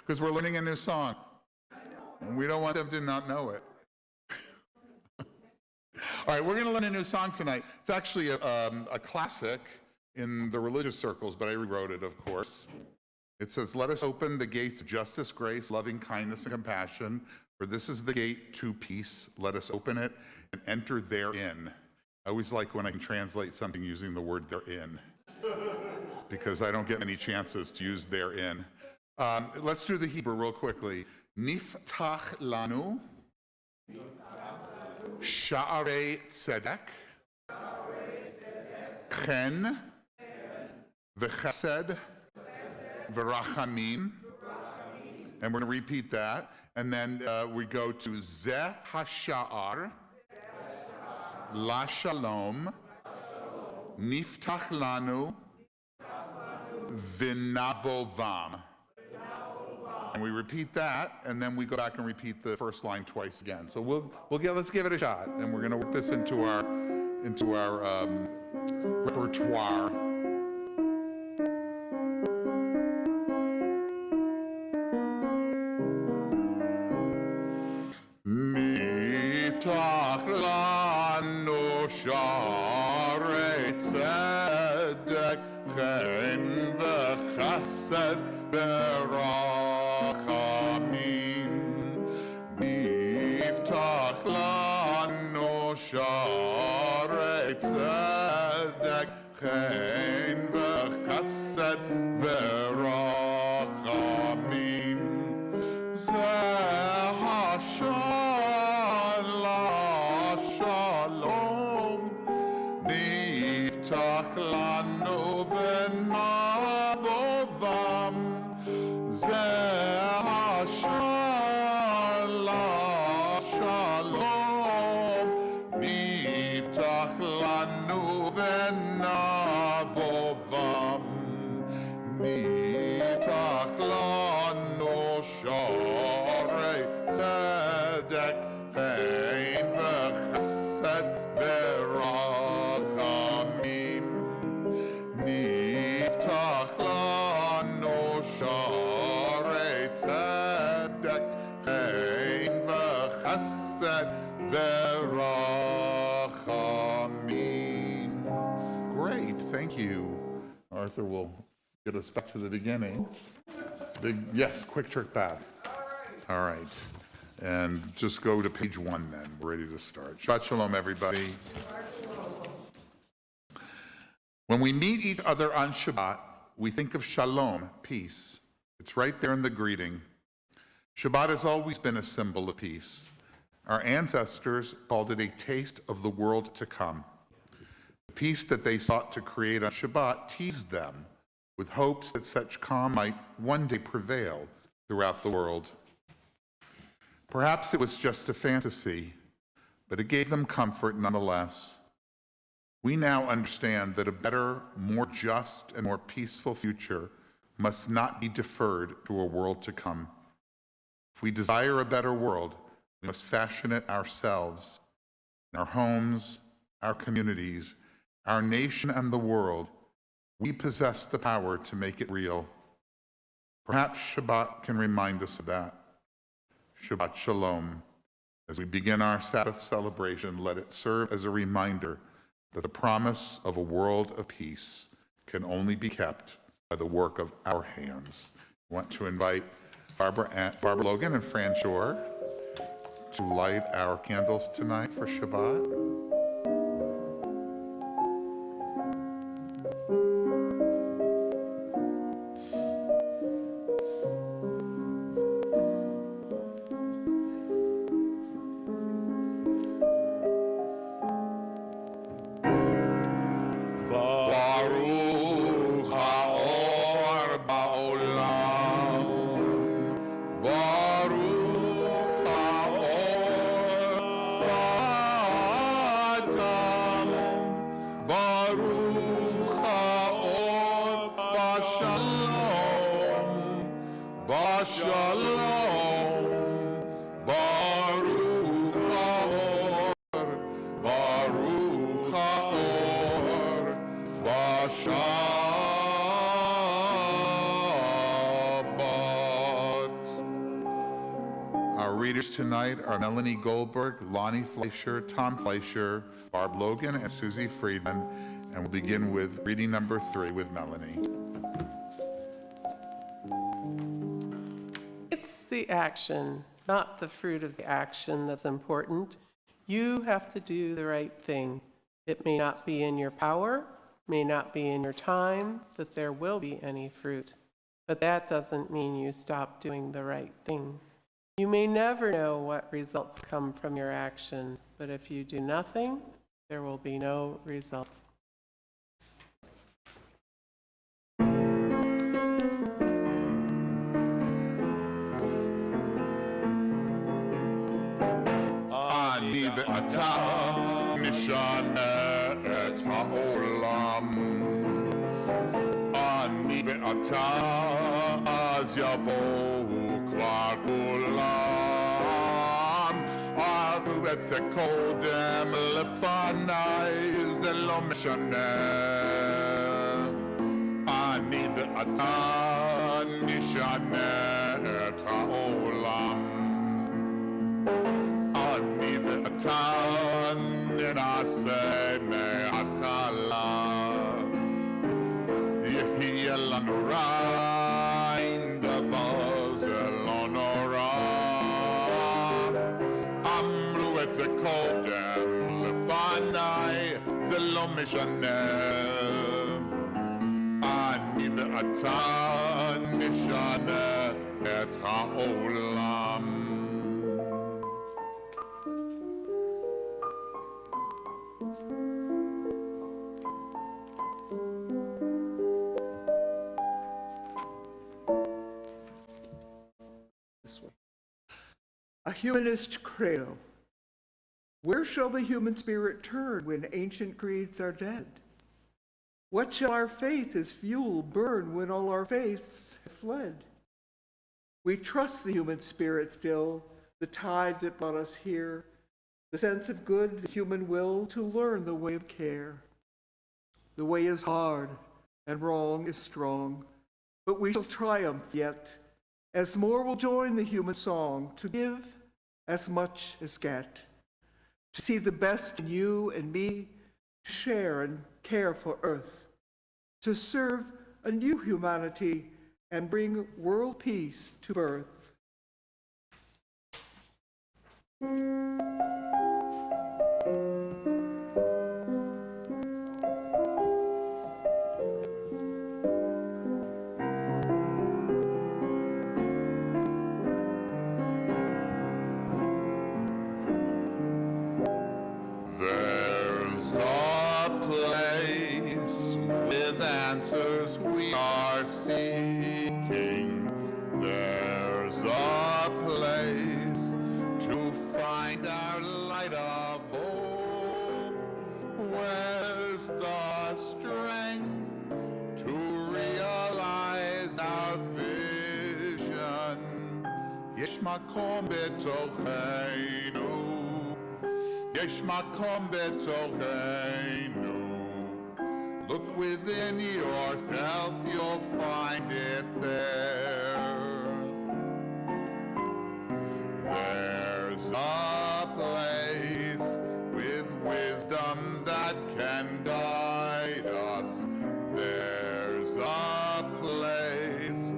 Because we're learning a new song. And we don't want them to not know it. All right, we're going to learn a new song tonight. It's actually a classic in the religious circles, but I rewrote it, of course. It says, "Let us open the gates of justice, grace, loving kindness, and compassion, for this is the gate to peace. Let us open it and enter therein." I always like when I can translate something using the word therein, because I don't get many chances to use therein. Let's do the Hebrew real quickly. Niftach lanu sha'arei tzedek chen v'chesed v'rachamim. And we're going to repeat that. And then we go to Zeh hasha'ar la shalom niftach lanu v'navovam. And we repeat that, and then we go back and repeat the first line twice again. So let's give it a shot, and we're going to work this into our repertoire. Niftach lanu sha'arei tzedek chen v'chesed v'rachamim. Niftach lanu sha'arei tzedek chen v'chesed v'rachamim. Zeh shalom niftach lanu v'navovam. Zeh shalom niftach lanu v'navovam. Niftach lanu sha'arei tzedek chen v'chesed v'rachamim. Niftach lanu sha'arei tzedek chen v'chesed v'rachamim. Great, thank you. Arthur will get us back to the beginning. Yes, quick trick back. All right. And just go to page 1 then. We're ready to start. Shabbat shalom, everybody. When we meet each other on Shabbat, we think of shalom, peace. It's right there in the greeting. Shabbat has always been a symbol of peace. Our ancestors called it a taste of the world to come. The peace that they sought to create on Shabbat teased them with hopes that such calm might one day prevail throughout the world. Perhaps it was just a fantasy, but it gave them comfort nonetheless. We now understand that a better, more just, and more peaceful future must not be deferred to a world to come. If we desire a better world, we must fashion it ourselves. In our homes, our communities, our nation, and the world, we possess the power to make it real. Perhaps Shabbat can remind us of that. Shabbat Shalom. As we begin our Sabbath celebration, let it serve as a reminder that the promise of a world of peace can only be kept by the work of our hands. I want to invite Barbara Logan and Fran Shor to light our candles tonight for Shabbat. Shabbat. Our readers tonight are Melanie Goldberg, Lonnie Fleischer, Tom Fleischer, Barb Logan, and Susie Friedman. And we'll begin with reading number 3 with Melanie. It's the action, not the fruit of the action, that's important. You have to do the right thing. It may not be in your power, may not be in your time, that there will be any fruit. But that doesn't mean you stop doing the right thing. You may never know what results come from your action, but if you do nothing, there will be no result. Ani ve'ata nishana et ha'olam. Ani ve'ata az yavohu kvar kulam. Anu ve'tze kodem lefanai ze lo mishana. Ani ve'ata nishana et ha'olam. Ani ve'atan niraseh me'atala. Yehi elanu rein davar ze lo nora. Amru et ze kodem lefanai ze lo mishana. Ani ve'atan nishana et ha'olam. A humanist credo. Where shall the human spirit turn when ancient creeds are dead? What shall our faith as fuel burn when all our faiths have fled? We trust the human spirit still, the tide that brought us here, the sense of good, the human will to learn the way of care. The way is hard and wrong is strong, but we shall triumph yet, as more will join the human song to give as much as get, to see the best in you and me, to share and care for earth, to serve a new humanity and bring world peace to birth. There's a place with answers we are seeking. There's a place to find our light of hope. Where's the strength to realize our vision? Yesh makom betocheinu. Yesh makom betocheinu. Look within yourself, you'll find it there. There's a place with wisdom that can guide us. There's a place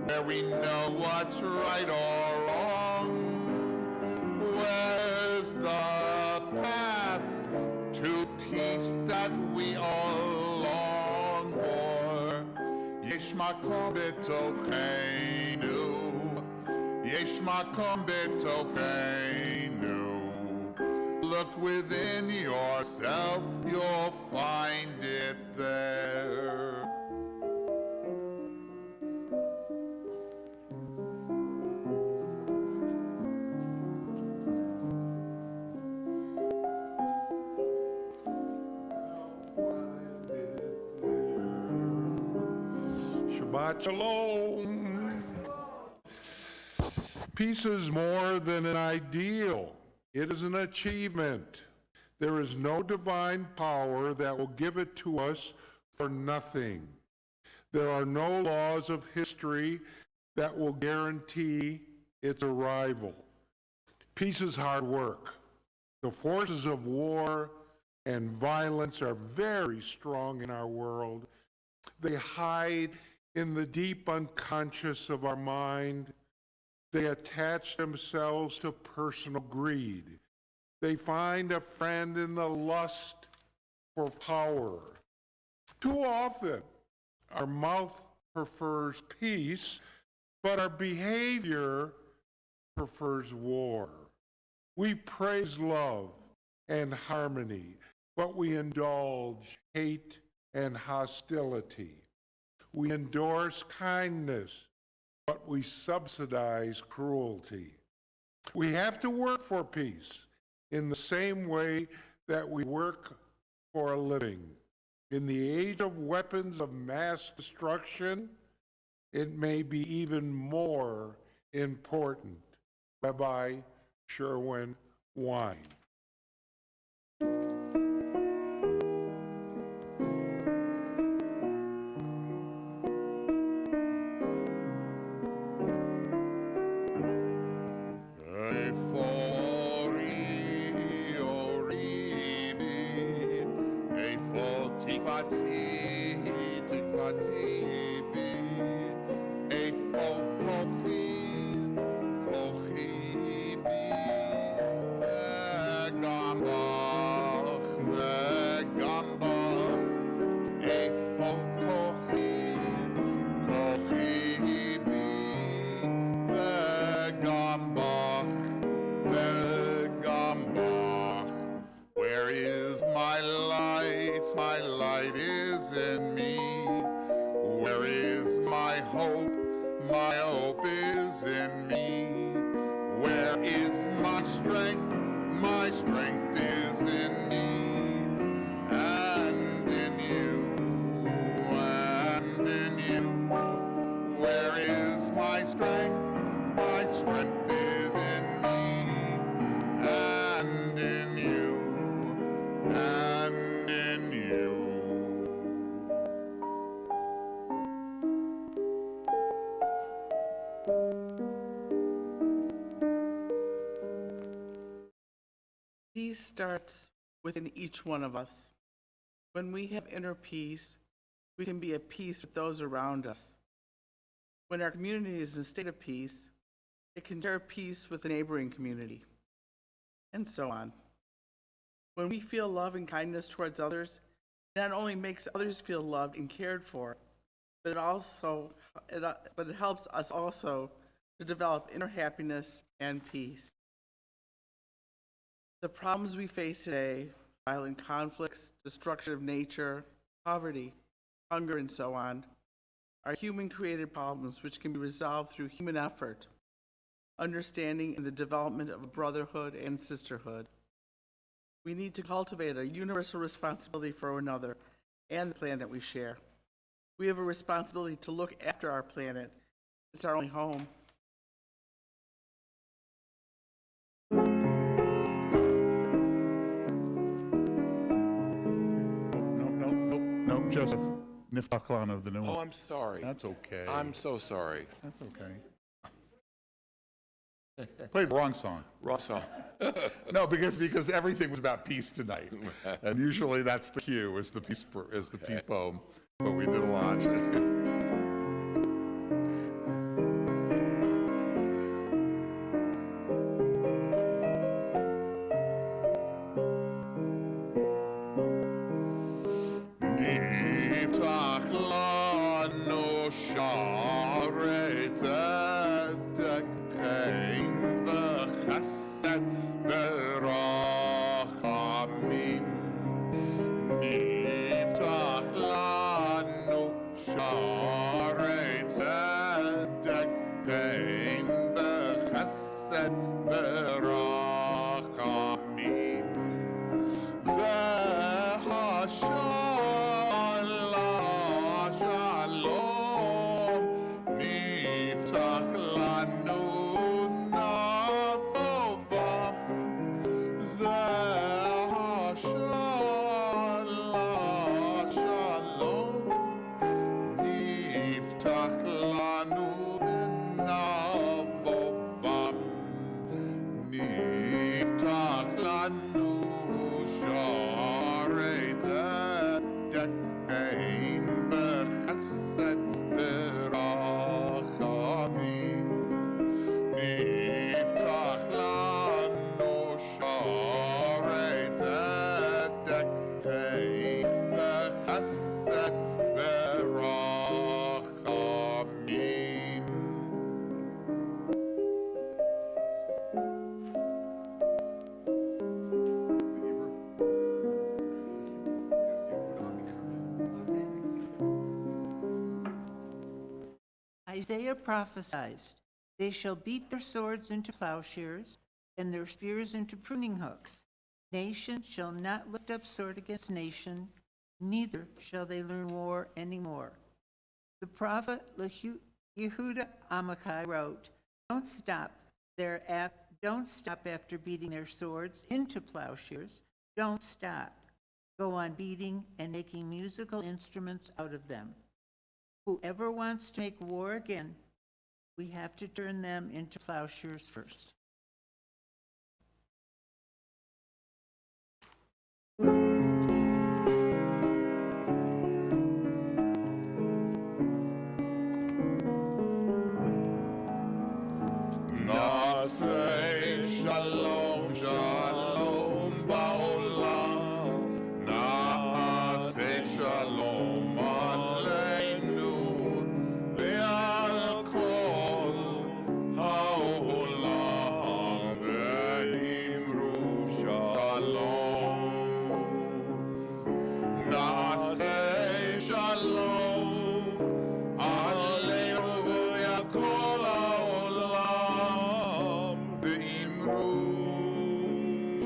where we know what's right or wrong. Where's the path to peace that we all long for? Yesh makom betocheinu. Yesh makom betocheinu. Look within yourself, you'll find it there. Shabbat Shalom. Peace is more than an ideal. It is an achievement. There is no divine power that will give it to us for nothing. There are no laws of history that will guarantee its arrival. Peace is hard work. The forces of war and violence are very strong in our world. They hide in the deep unconscious of our mind. They attach themselves to personal greed. They find a friend in the lust for power. Too often, our mouth prefers peace, but our behavior prefers war. We praise love and harmony, but we indulge hate and hostility. We endorse kindness, but we subsidize cruelty. We have to work for peace in the same way that we work for a living. In the age of weapons of mass destruction, it may be even more important. Rabbi Sherwin Wine. Where is my light? My light is in me. Where is my hope? My hope is in me. Where is my strength? My strength is in me. And in you, and in you. Where is my strength? My strength is in me. And in you, and in you. Peace starts within each one of us. When we have inner peace, we can be at peace with those around us. When our community is in a state of peace, it can share peace with the neighboring community, and so on. When we feel love and kindness towards others, it not only makes others feel loved and cared for, but it helps us also to develop inner happiness and peace. The problems we face today, violent conflicts, destruction of nature, poverty, hunger, and so on, are human-created problems which can be resolved through human effort, understanding, and the development of a brotherhood and sisterhood. We need to cultivate a universal responsibility for one another and the planet we share. We have a responsibility to look after our planet. It's our only home. No, Joseph. Niftaklan of the new one. Oh, I'm sorry. That's okay. I'm so sorry. That's okay. Played the wrong song. Wrong song. No, because everything was about peace tonight, and usually that's the cue is the peace poem, but we did a lot. Isaiah prophesied, "They shall beat their swords into plowshares and their spears into pruning hooks. Nation shall not lift up sword against nation, neither shall they learn war anymore." The prophet Yehuda Amichai wrote, Don't stop after beating their swords into plowshares. Don't stop. Go on beating and making musical instruments out of them. Whoever wants to make war again, we have to turn them into plowshares first. Na'aseh shalom, shalom ba'olam. Na'aseh shalom aleinu ve'al kol ha'olam ve'imru shalom. Na'aseh shalom aleinu ve'al kol ha'olam ve'imru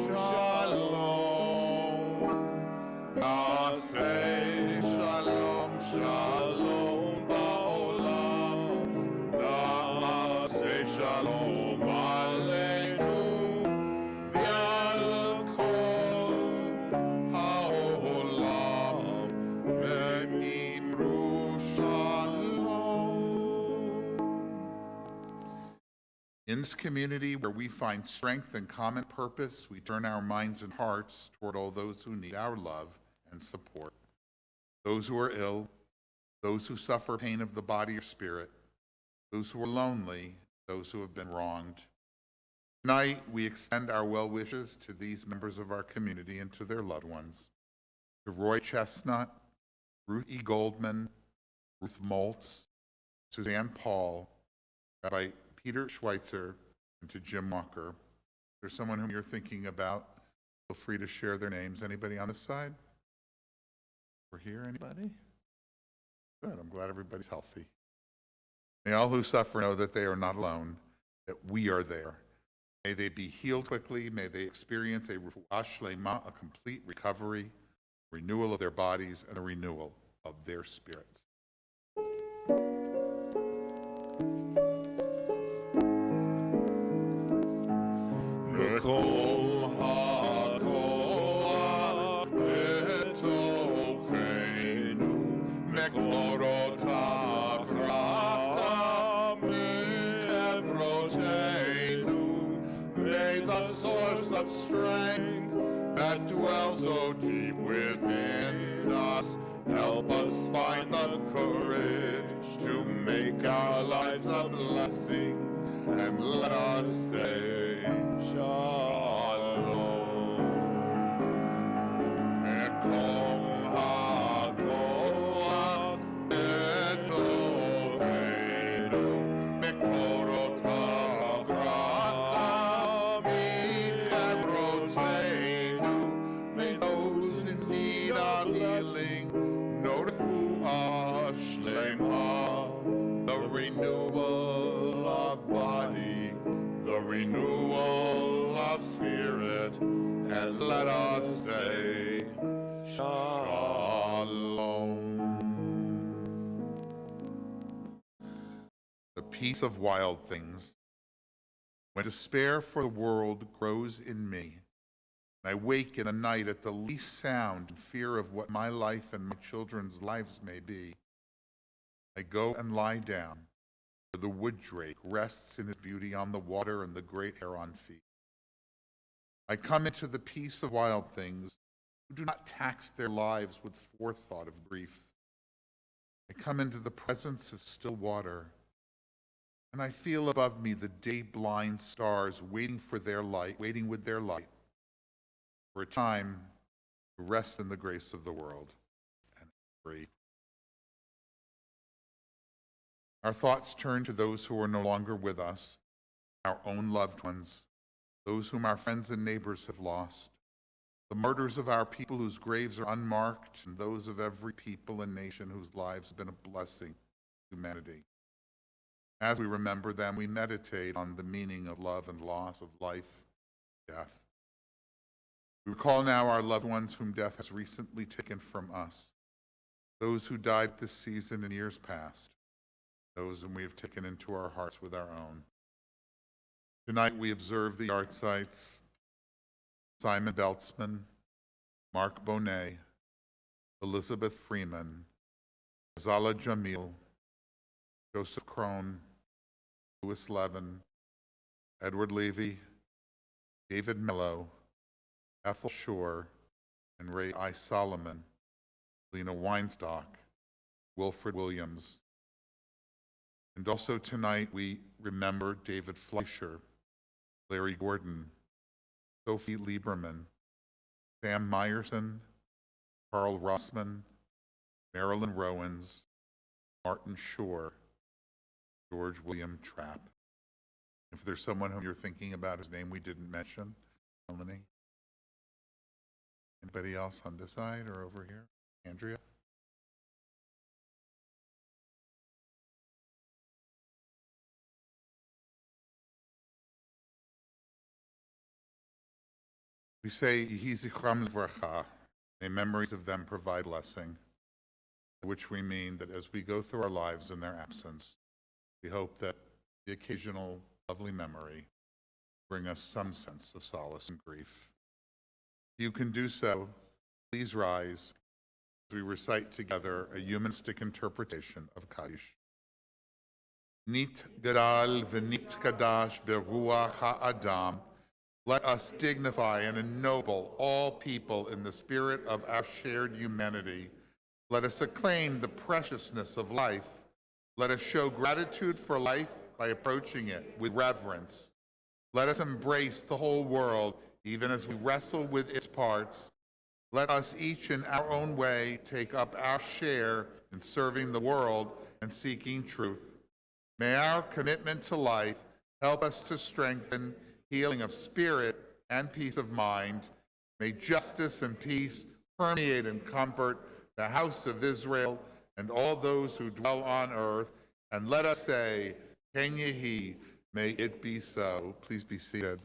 shalom. Na'aseh shalom, shalom ba'olam. Na'aseh shalom aleinu ve'al kol ha'olam ve'imru shalom. In this community where we find strength and common purpose, we turn our minds and hearts toward all those who need our love and support. Those who are ill, those who suffer pain of the body or spirit, those who are lonely, those who have been wronged. Tonight, we extend our well wishes to these members of our community and to their loved ones. To Roy Chestnut, Ruth E. Goldman, Ruth Moltz, Suzanne Paul, Rabbi Peter Schweitzer, and to Jim Walker. If there's someone whom you're thinking about, feel free to share their names. Anybody on this side? We're here, anybody? Good, I'm glad everybody's healthy. May all who suffer know that they are not alone, that we are there. May they be healed quickly. May they experience a refuah shlema, a complete recovery, renewal of their bodies, and a renewal of their spirits. Mekom hakoach betocheinu, mekmorot habracha mechevroteinu. May the source of strength that dwells so deep within us help us find the courage to make our lives a blessing, and let us say Shalom. Mekom hakoach betocheinu, mekmorot habracha mechevroteinu. May those in need of healing know refuah shlema, the renewal of body, the renewal of spirit, and let us say Shalom. The peace of wild things. When despair for the world grows in me, and I wake in the night at the least sound in fear of what my life and my children's lives may be, I go and lie down, where the wood drake rests in his beauty on the water and the great heron feed. I come into the peace of wild things who do not tax their lives with forethought of grief. I come into the presence of still water, and I feel above me the day-blind stars waiting with their light, for a time to rest in the grace of the world and free. Our thoughts turn to those who are no longer with us, our own loved ones, those whom our friends and neighbors have lost, the martyrs of our people whose graves are unmarked, and those of every people and nation whose lives have been a blessing to humanity. As we remember them, we meditate on the meaning of love and loss, of life, death. We recall now our loved ones whom death has recently taken from us, those who died this season in years past, those whom we have taken into our hearts with our own. Tonight we observe the art sites, Simon Beltzman, Mark Bonet, Elizabeth Freeman, Zala Jamil, Joseph Krohn, Louis Levin, Edward Levy, David Mello, Ethel Shor, and Ray I. Solomon, Lena Weinstock, Wilfred Williams. And also tonight we remember David Fleischer, Larry Gordon, Sophie Lieberman, Sam Meyerson, Carl Rossman, Marilyn Rowans, Martin Shor, George William Trapp. If there's someone whom you're thinking about whose name we didn't mention, Melanie? Anybody else on this side or over here? Andrea? We say, Yehi zichram livracha, may memories of them provide blessing, by which we mean that as we go through our lives in their absence, we hope that the occasional lovely memory bring us some sense of solace and grief. If you can do so, please rise as we recite together a humanistic interpretation of Kaddish. Nit gadal v'nit kadash beruach ha'adam. Let us dignify and ennoble all people in the spirit of our shared humanity. Let us acclaim the preciousness of life. Let us show gratitude for life by approaching it with reverence. Let us embrace the whole world, even as we wrestle with its parts. Let us each in our own way take up our share in serving the world and seeking truth. May our commitment to life help us to strengthen healing of spirit and peace of mind. May justice and peace permeate and comfort the house of Israel and all those who dwell on earth. And let us say, Ken Yehi, may it be so. Please be seated.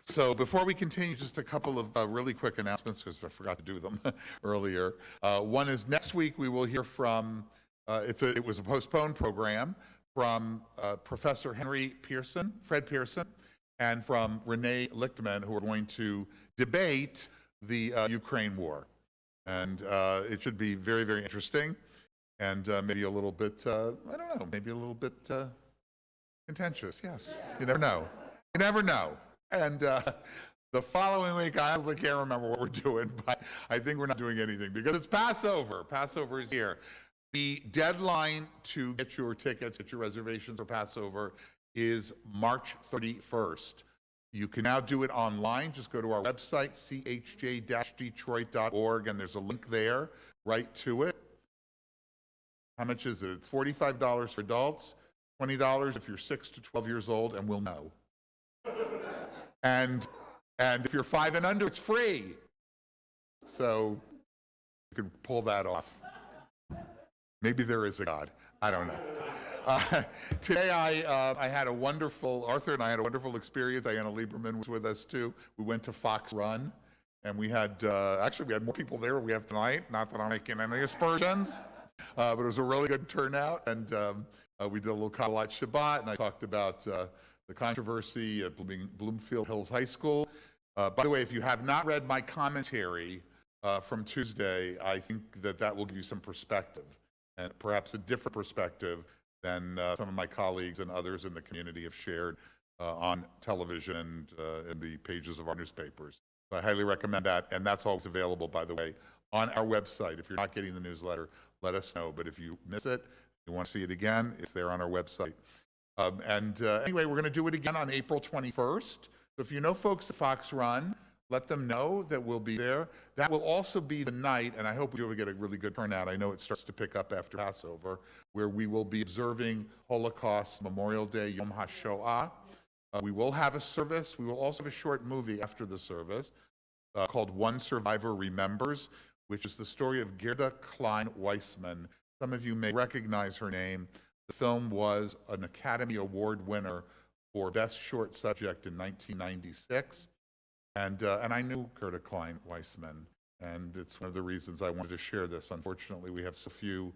So before we continue, just a couple of really quick announcements, because I forgot to do them earlier. One is next week we will hear from, it was a postponed program, from Professor Fred Pearson, and from Renee Lichtman, who are going to debate the Ukraine war. And it should be very, very interesting, and maybe a little bit, I don't know, maybe a little bit contentious, yes. You never know. You never know. And the following week, I honestly can't remember what we're doing, but I think we're not doing anything because it's Passover. Passover is here. The deadline to get your tickets, get your reservations for Passover is March 31st. You can now do it online. Just go to our website, chj-detroit.org, and there's a link there right to it. How much is it? It's $45 for adults, $20 if you're 6 to 12 years old, and we'll know. And if you're 5 and under, it's free. So you can pull that off. Maybe there is a God. I don't know. Today I had a wonderful, Arthur and I had a wonderful experience. Diana Lieberman was with us too. We went to Fox Run, and we had, actually we had more people there than we have tonight. Not that I'm making any aspersions, but it was a really good turnout. And we did a little Kabbalat Shabbat, and I talked about the controversy at Bloomfield Hills High School. By the way, if you have not read my commentary from Tuesday, I think that will give you some perspective, and perhaps a different perspective than some of my colleagues and others in the community have shared on television and in the pages of our newspapers. So I highly recommend that, and that's always available, by the way, on our website. If you're not getting the newsletter, let us know, but if you miss it, you want to see it again, it's there on our website. Anyway, we're going to do it again on April 21st. So if you know folks at Fox Run, let them know that we'll be there. That will also be the night, and I hope you'll get a really good turnout. I know it starts to pick up after Passover, where we will be observing Holocaust Memorial Day, Yom HaShoah. We will have a service. We will also have a short movie after the service called One Survivor Remembers, which is the story of Gerda Klein Weissman, Some of you may recognize her name. The film was an Academy Award winner for Best Short Subject in 1996. And I knew Gerda Klein Weissman, and it's one of the reasons I wanted to share this. Unfortunately, we have so few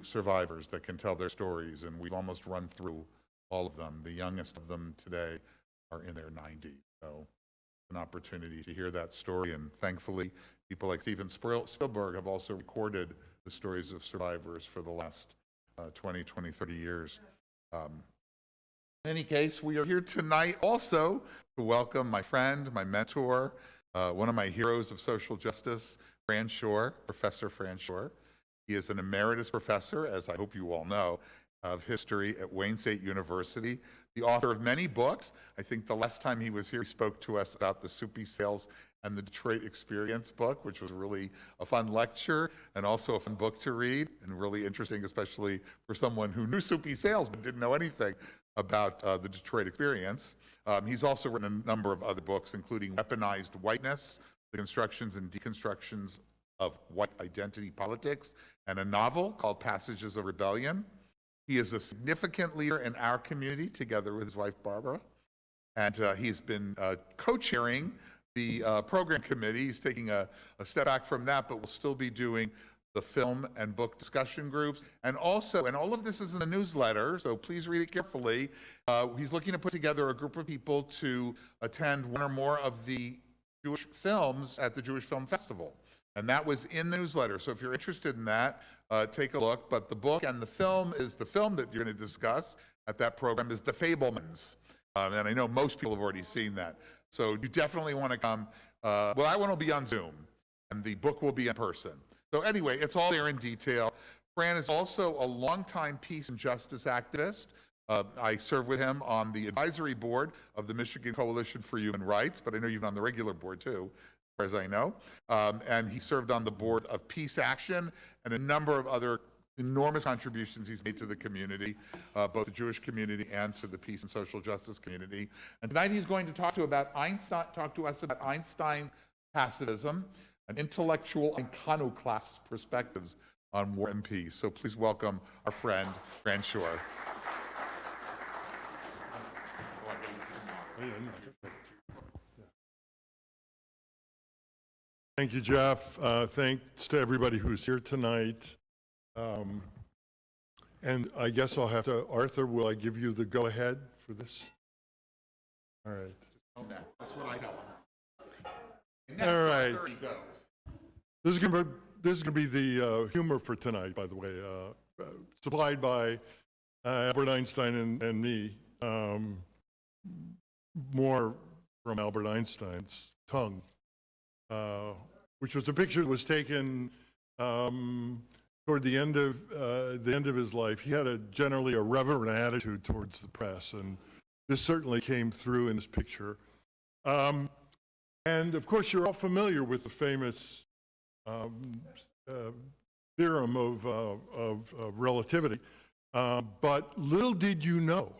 survivors that can tell their stories, and we've almost run through all of them. The youngest of them today are in their 90s. So an opportunity to hear that story, and thankfully people like Steven Spielberg have also recorded the stories of survivors for the last 20, 30 years. In any case, we are here tonight also to welcome my friend, my mentor, one of my heroes of social justice, FRAN Shor, Professor FRAN Shor. He is an emeritus professor, as I hope you all know, of history at Wayne State University, the author of many books. I think the last time he was here, he spoke to us about the Soupy Sales and the Detroit Experience book, which was really a fun lecture and also a fun book to read, and really interesting, especially for someone who knew Soupy Sales but didn't know anything about the Detroit Experience. He's also written a number of other books, including Weaponized Whiteness, The Constructions and Deconstructions of White Identity Politics, and a novel called Passages of Rebellion. He is a significant leader in our community, together with his wife, Barbara. And he's been co-chairing the program committee. He's taking a step back from that, but will still be doing the film and book discussion groups. And also, and all of this is in the newsletter, so please read it carefully, he's looking to put together a group of people to attend one or more of the Jewish films at the Jewish Film Festival. And that was in the newsletter. So if you're interested in that, take a look. But the book and the film that you're going to discuss at that program is The Fablemans. And I know most people have already seen that. So you definitely want to come. Well, that one will be on Zoom, and the book will be in person. So anyway, it's all there in detail. FRAN is also a longtime peace and justice activist. I serve with him on the advisory board of the Michigan Coalition for Human Rights, but I know you've been on the regular board too, as far as I know. And he served on the board of Peace Action and a number of other enormous contributions he's made to the community, both the Jewish community and to the peace and social justice community. And tonight he's going to talk to us about Einstein's pacifism, an intellectual and iconoclast perspectives on war and peace. So please welcome our friend, FRAN Shor. Thank you, Jeff. Thanks to everybody who's here tonight. And I guess I'll have to, Arthur, will I give you the go-ahead for this? All right. That's what I know. All right. This is going to be the humor for tonight, by the way, supplied by Albert Einstein and me. More from Albert Einstein's tongue, which was a picture that was taken toward the end of his life. He had generally a reverent attitude towards the press, and this certainly came through in this picture. And of course, you're all familiar with the famous theorem of relativity, but little did you know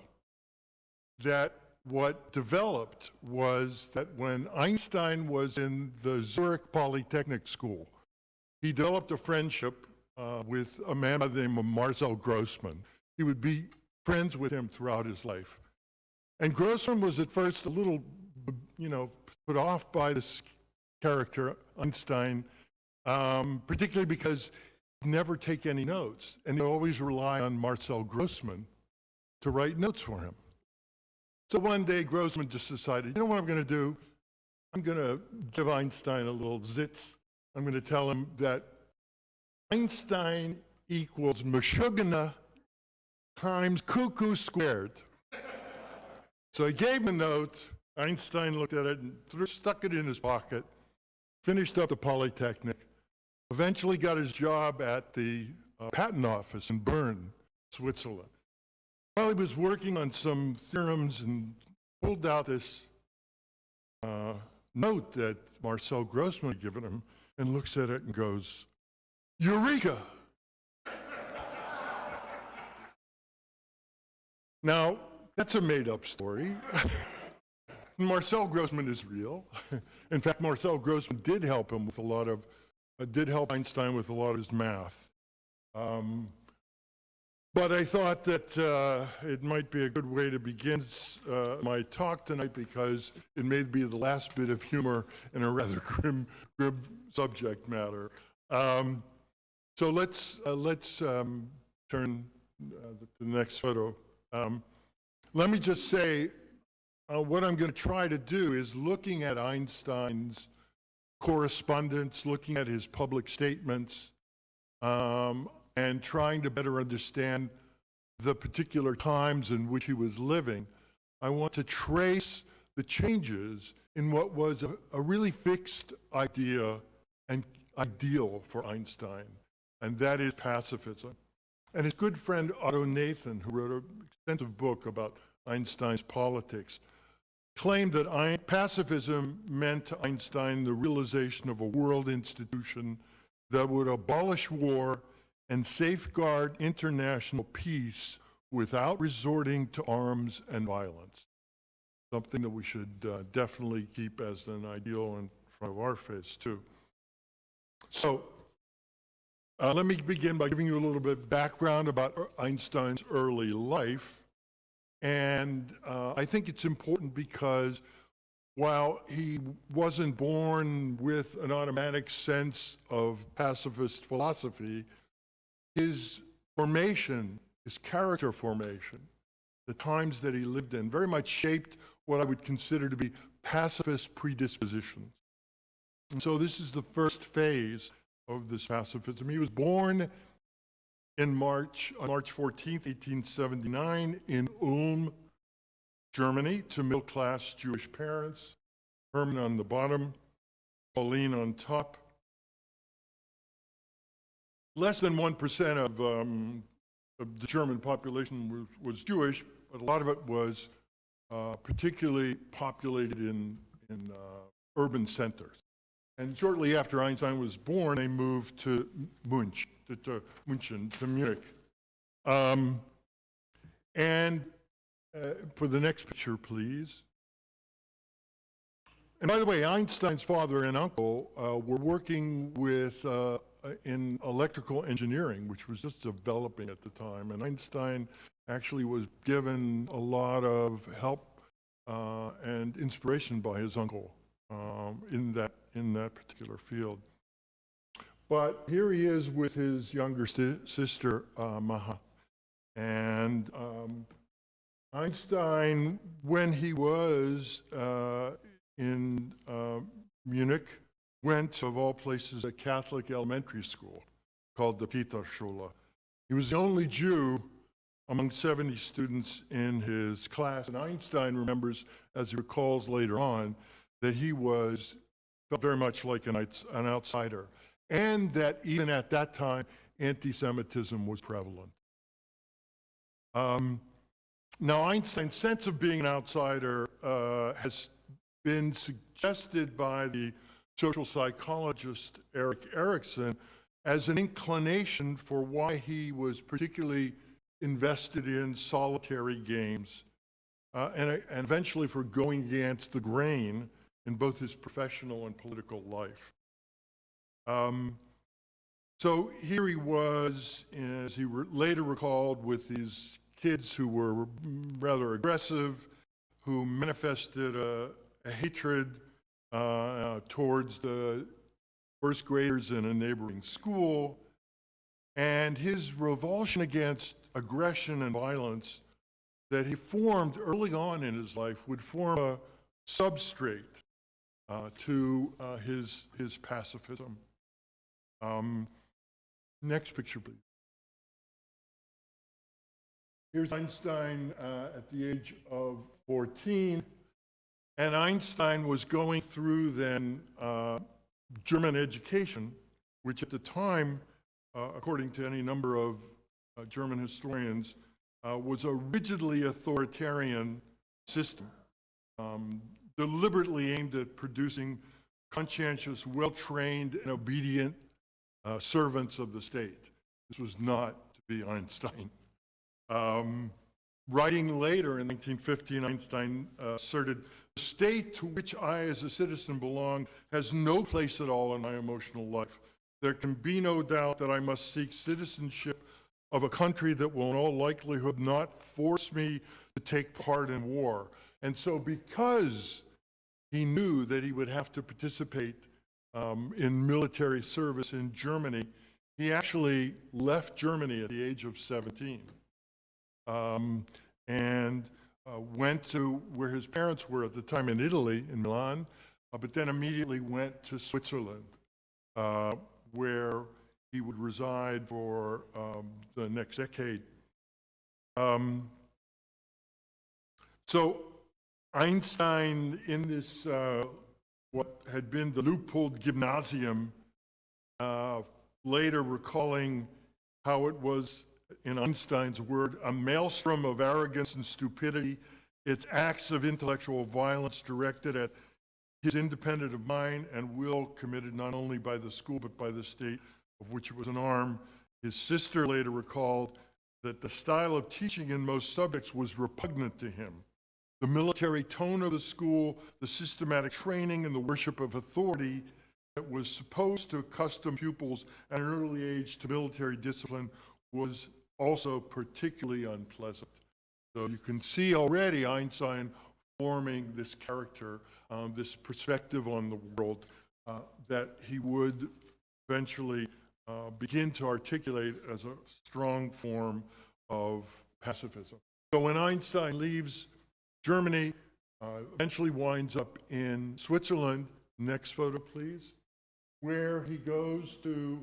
that what developed was that when Einstein was in the Zurich Polytechnic School, he developed a friendship with a man by the name of Marcel Grossman. He would be friends with him throughout his life. And Grossman was at first a little, put off by this character, Einstein, particularly because he'd never take any notes, and he'd always rely on Marcel Grossman to write notes for him. So one day, Grossman just decided, you know what I'm going to do? I'm going to give Einstein a little zitz. I'm going to tell him that Einstein equals Meshuggah times cuckoo squared. So he gave him a note. Einstein looked at it and stuck it in his pocket, finished up the Polytechnic, eventually got his job at the patent office in Bern, Switzerland. While he was working on some theorems and pulled out this note that Marcel Grossman had given him and looks at it and goes, "Eureka!" Now, that's a made-up story. Marcel Grossman is real. In fact, Marcel Grossman did help him with did help Einstein with a lot of his math. But I thought that it might be a good way to begin my talk tonight because it may be the last bit of humor in a rather grim subject matter. So let's turn to the next photo. Let me just say, what I'm going to try to do is looking at Einstein's correspondence, looking at his public statements, and trying to better understand the particular times in which he was living. I want to trace the changes in what was a really fixed idea and ideal for Einstein, and that is pacifism. And his good friend Otto Nathan, who wrote an extensive book about Einstein's politics, claimed that pacifism meant to Einstein the realization of a world institution that would abolish war and safeguard international peace without resorting to arms and violence. Something that we should definitely keep as an ideal in front of our face, too. So, let me begin by giving you a little bit of background about Einstein's early life. And I think it's important because while he wasn't born with an automatic sense of pacifist philosophy, his formation, his character formation, the times that he lived in, very much shaped what I would consider to be pacifist predispositions. And so this is the first phase of this pacifism. He was born on March 14th, 1879 in Ulm, Germany, to middle-class Jewish parents, Hermann on the bottom, Pauline on top. Less than 1% of the German population was Jewish, but a lot of it was particularly populated in urban centers. And shortly after Einstein was born, they moved to Munich. And for the next picture, please. And by the way, Einstein's father and uncle were working with in electrical engineering, which was just developing at the time. And Einstein actually was given a lot of help and inspiration by his uncle in that particular field. But here he is with his younger sister, Maha. And Einstein, when he was in Munich, went, of all places, a Catholic elementary school called the Peterschule. He was the only Jew among 70 students in his class, and Einstein remembers, as he recalls later on, that he felt very much like an outsider, and that even at that time, anti-Semitism was prevalent. Now, Einstein's sense of being an outsider has been suggested by the social psychologist Erik Erikson as an inclination for why he was particularly invested in solitary games and eventually for going against the grain in both his professional and political life. So here he was, as he later recalled, with these kids who were rather aggressive, who manifested a hatred towards the first graders in a neighboring school, and his revulsion against aggression and violence that he formed early on in his life would form a substrate to his pacifism. Next picture, please. Here's Einstein at the age of 14. And Einstein was going through then German education, which at the time, according to any number of German historians, was a rigidly authoritarian system, deliberately aimed at producing conscientious, well-trained, and obedient servants of the state. This was not to be Einstein. Writing later in 1915, Einstein asserted, "The state to which I as a citizen belong has no place at all in my emotional life. there can be no doubt that I must seek citizenship of a country that will in all likelihood not force me to take part in war. And so because he knew that he would have to participate in military service in Germany, he actually left Germany at the age of 17 and went to where his parents were at the time in Italy, in Milan, but then immediately went to Switzerland, where he would reside for the next decade. So Einstein, in this, what had been the Leupold Gymnasium, later recalling how it was, in Einstein's word, a maelstrom of arrogance and stupidity, its acts of intellectual violence directed at his independent of mind and will committed not only by the school but by the state of which it was an arm. His sister later recalled that the style of teaching in most subjects was repugnant to him. The military tone of the school, the systematic training and the worship of authority that was supposed to accustom pupils at an early age to military discipline was also particularly unpleasant. So you can see already Einstein forming this character, this perspective on the world that he would eventually begin to articulate as a strong form of pacifism. So when Einstein leaves Germany, eventually winds up in Switzerland, next photo please, where he goes to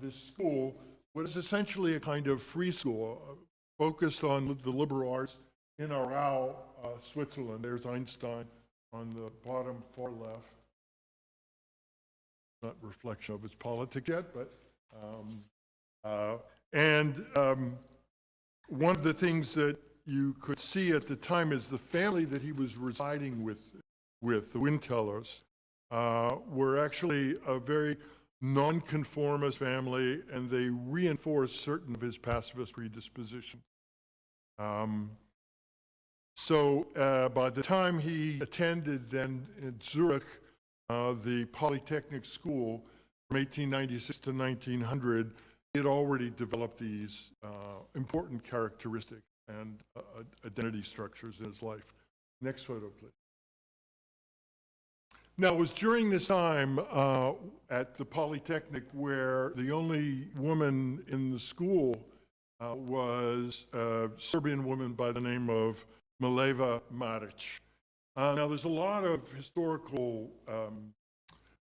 this school, what is essentially a kind of free school, focused on the liberal arts in Aarau, Switzerland. There's Einstein on the bottom far left. Not reflection of his politics yet, but one of the things that you could see at the time is the family that he was residing with the Windtellers, were actually a very nonconformist family, and they reinforced certain of his pacifist predispositions. So by the time he attended then in Zurich, the Polytechnic School from 1896 to 1900, he had already developed these important characteristics and identity structures in his life. Next photo, please. Now, it was during this time at the Polytechnic where the only woman in the school was a Serbian woman by the name of Mileva Maric. Now, there's a lot of historical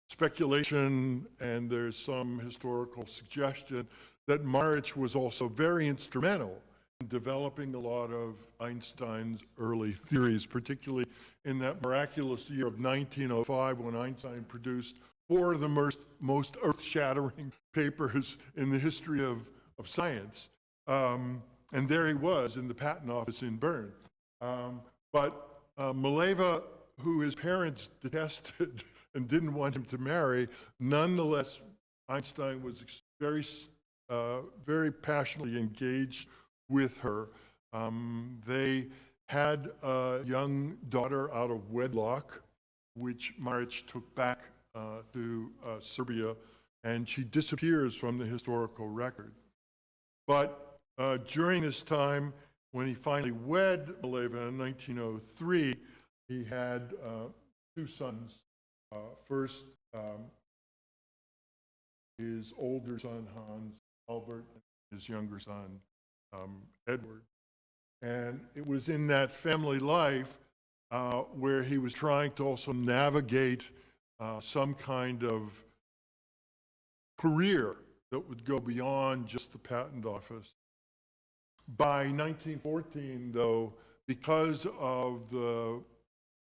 speculation, and there's some historical suggestion that Maric was also very instrumental in developing a lot of Einstein's early theories, particularly in that miraculous year of 1905 when Einstein produced 4 of the most earth-shattering papers in the history of science. And there he was in the patent office in Bern. But Mileva, who his parents detested and didn't want him to marry, nonetheless, Einstein was very passionately engaged with her. They had a young daughter out of wedlock, which Maric took back to Serbia, and she disappears from the historical record. But during this time, when he finally wed Mileva in 1903, he had 2 sons. First, his older son, Hans Albert, and his younger son, Edward. And it was in that family life where he was trying to also navigate some kind of career that would go beyond just the patent office. By 1914, though, because of the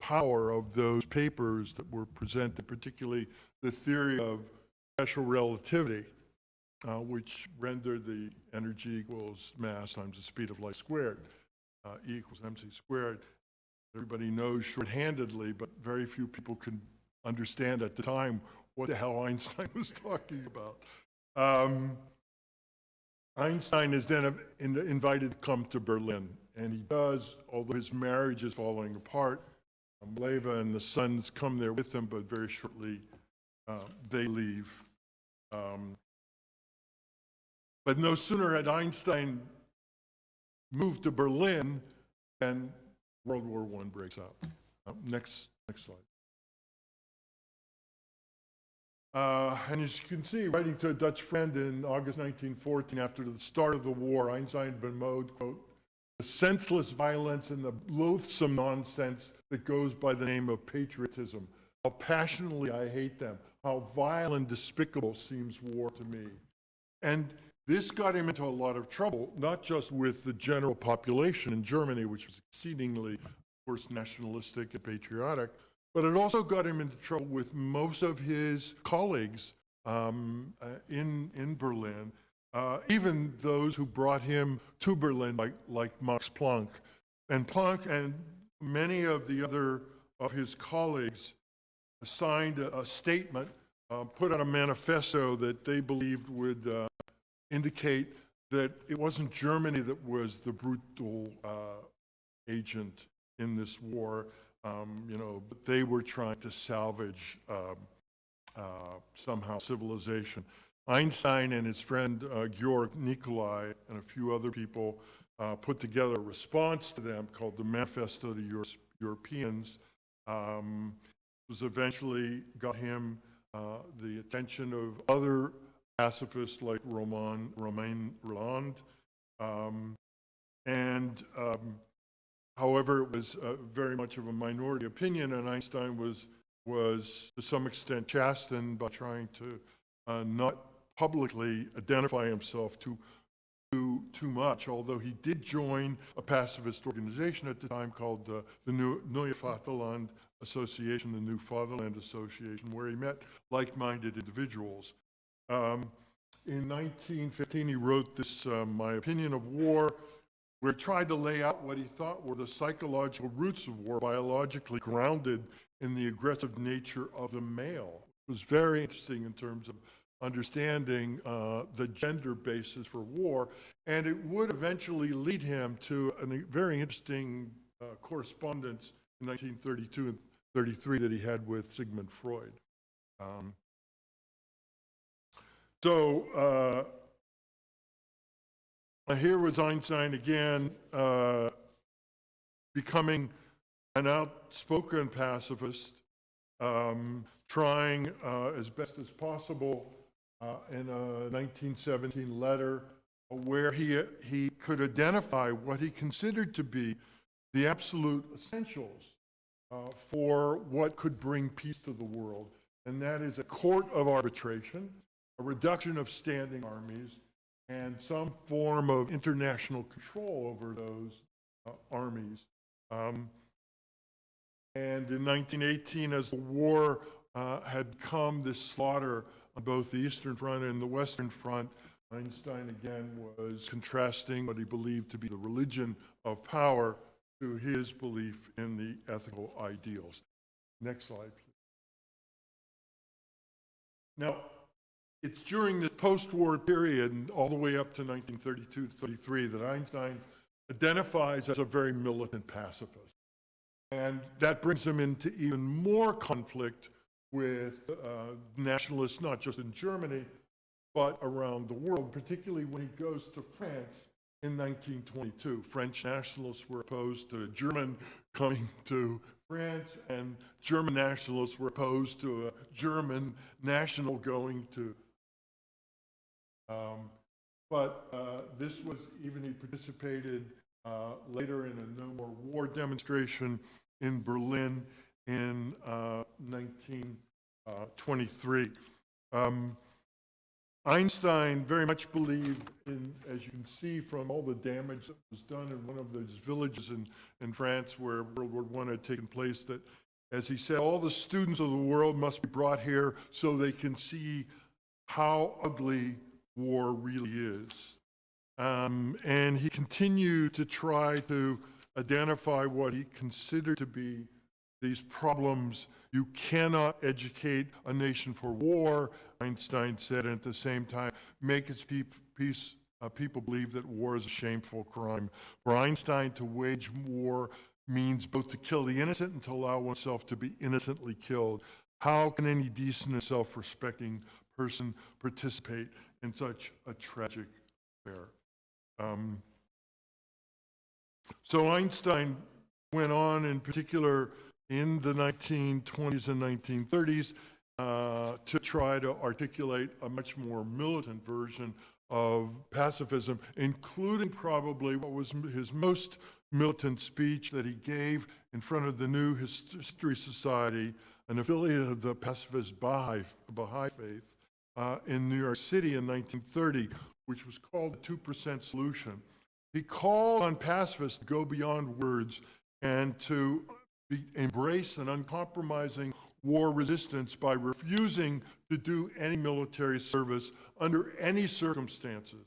power of those papers that were presented, particularly the theory of special relativity, which rendered the energy equals mass times the speed of light squared, E equals mc squared. Everybody knows shorthandedly, but very few people can understand at the time what the hell Einstein was talking about. Einstein is then invited to come to Berlin, and he does, although his marriage is falling apart. Mileva and the sons come there with him, but very shortly they leave. But no sooner had Einstein moved to Berlin than World War I breaks out. Next slide. And as you can see, writing to a Dutch friend in August 1914, after the start of the war, Einstein bemoaned, quote, the senseless violence and the loathsome nonsense that goes by the name of patriotism. How passionately I hate them. How vile and despicable seems war to me. And this got him into a lot of trouble, not just with the general population in Germany, which was exceedingly, of course, nationalistic and patriotic, but it also got him into trouble with most of his colleagues in Berlin, even those who brought him to Berlin, like Max Planck. And Planck and many of the other of his colleagues signed a statement, put out a manifesto that they believed would indicate that it wasn't Germany that was the brutal agent in this war, but they were trying to salvage somehow civilization. Einstein and his friend Georg Nicolai and a few other people put together a response to them called the Manifesto to Europeans. Was eventually got him the attention of other pacifists like Romain Rolland. However, it was very much of a minority opinion, and Einstein was to some extent chastened by trying to not publicly identify himself too much, although he did join a pacifist organization at the time called the Neue Vaterland Association, the New Fatherland Association, where he met like-minded individuals. In 1915, he wrote this, My Opinion of War, where he tried to lay out what he thought were the psychological roots of war, biologically grounded in the aggressive nature of the male. It was very interesting in terms of understanding the gender basis for war, and it would eventually lead him to a very interesting correspondence in 1932 and 33 that he had with Sigmund Freud. Here was Einstein again becoming an outspoken pacifist, trying as best as possible in a 1917 letter where he could identify what he considered to be the absolute essentials for what could bring peace to the world, and that is a court of arbitration, a reduction of standing armies, and some form of international control over those armies. And in 1918, as the war had come, this slaughter on both the Eastern Front and the Western Front, Einstein again was contrasting what he believed to be the religion of power to his belief in the ethical ideals. Next slide, please. Now, it's during this post-war period, and all the way up to 1932 to 33, that Einstein identifies as a very militant pacifist. And that brings him into even more conflict with nationalists, not just in Germany, but around the world, particularly when he goes to France in 1922. French nationalists were opposed to a German coming to France, and German nationalists were opposed to a German national going to. This was, even he participated later in a No More War demonstration in Berlin in 1923. Einstein very much believed in, as you can see from all the damage that was done in one of those villages in France where World War I had taken place, that, as he said, all the students of the world must be brought here so they can see how ugly war really is. And he continued to try to identify what he considered to be these problems. You cannot educate a nation for war, Einstein said, and at the same time, make its people believe that war is a shameful crime. For Einstein, to wage war means both to kill the innocent and to allow oneself to be innocently killed. How can any decent and self-respecting person participate in such a tragic affair. So Einstein went on, in particular in the 1920s and 1930s, to try to articulate a much more militant version of pacifism, including probably what was his most militant speech that he gave in front of the New History Society, an affiliate of the pacifist Baha'i faith, in New York City in 1930, which was called the 2% Solution. He called on pacifists to go beyond words and to embrace an uncompromising war resistance by refusing to do any military service under any circumstances.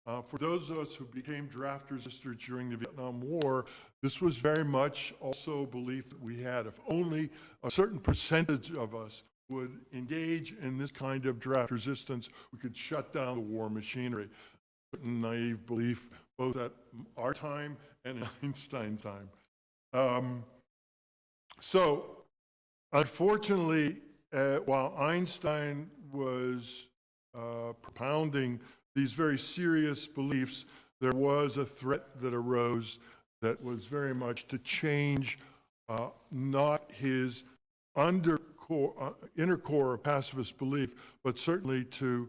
For those of us who became draft resistors during the Vietnam War, this was very much also a belief that we had. If only a certain percentage of us would engage in this kind of draft resistance, we could shut down the war machinery. A certain naive belief, both at our time and in Einstein's time. So, unfortunately, while Einstein was propounding these very serious beliefs, there was a threat that arose that was very much to change not his inner core of pacifist belief, but certainly to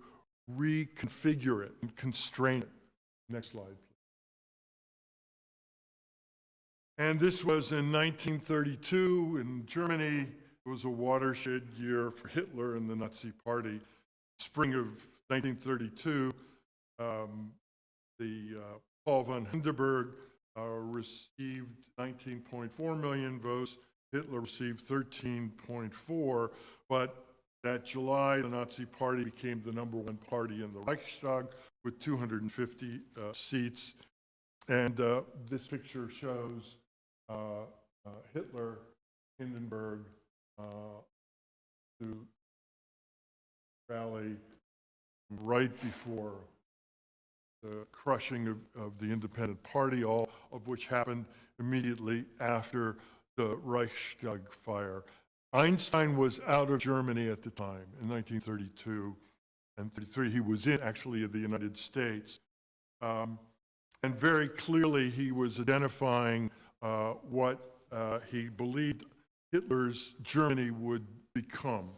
reconfigure it and constrain it. Next slide, please. And this was in 1932 in Germany. It was a watershed year for Hitler and the Nazi Party. Spring of 1932, Paul von Hindenburg received 19.4 million votes. Hitler received 13.4, but that July, the Nazi Party became the #1 party in the Reichstag with 250 seats. And this picture shows Hitler, Hindenburg, to rally right before the crushing of the independent party, all of which happened immediately after the Reichstag fire. Einstein was out of Germany at the time in 1932 and 33. He was actually in the United States. And very clearly he was identifying what he believed Hitler's Germany would become.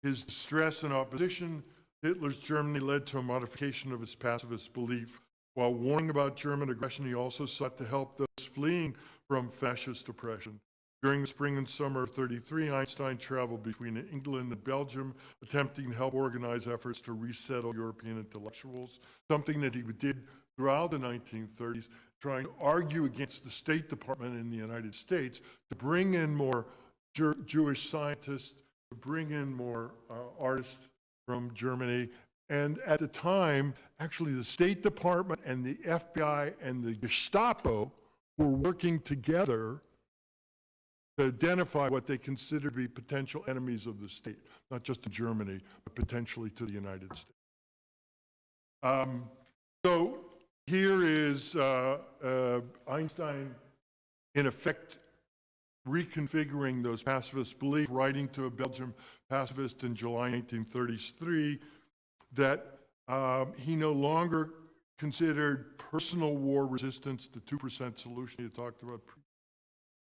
His distress and opposition to Hitler's Germany led to a modification of his pacifist belief. While warning about German aggression, he also sought to help those fleeing from fascist oppression. During the spring and summer of 33, Einstein traveled between England and Belgium, attempting to help organize efforts to resettle European intellectuals, something that he did throughout the 1930s, trying to argue against the State Department in the United States to bring in more Jewish scientists, to bring in more artists from Germany. And at the time, actually the State Department and the FBI and the Gestapo were working together to identify what they considered to be potential enemies of the state, not just in Germany, but potentially to the United States. So here is Einstein, in effect, reconfiguring those pacifist beliefs, writing to a Belgian pacifist in July 1933 that he no longer considered personal war resistance, the 2% solution he talked about,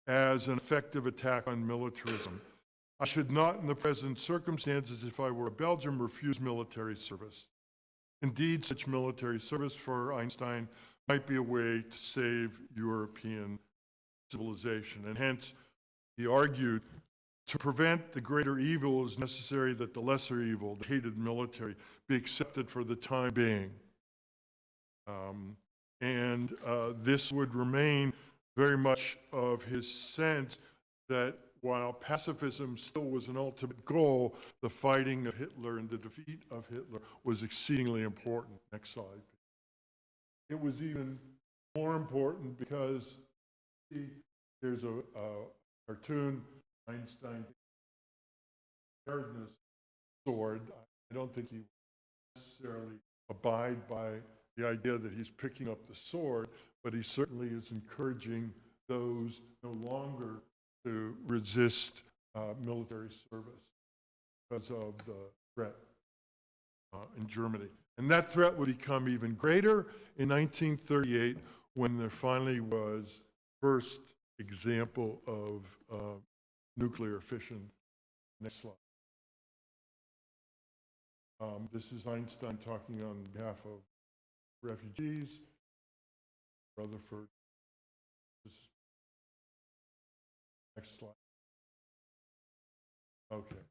as an effective attack on militarism. I should not, in the present circumstances, if I were a Belgian, refuse military service. Indeed, such military service for Einstein might be a way to save European civilization. And hence, he argued, to prevent the greater evil, it is necessary that the lesser evil, the hated military, be accepted for the time being. This would remain very much of his sense that while pacifism still was an ultimate goal, the fighting of Hitler and the defeat of Hitler was exceedingly important. Next slide. It was even more important because, see, here's a cartoon, Einstein carried this sword. I don't think he would necessarily abide by the idea that he's picking up the sword, but he certainly is encouraging those no longer to resist military service because of the threat in Germany. And that threat would become even greater in 1938 when there finally was first example of nuclear fission. Next slide. This is Einstein talking on behalf of refugees. Rutherford. Next slide. Okay.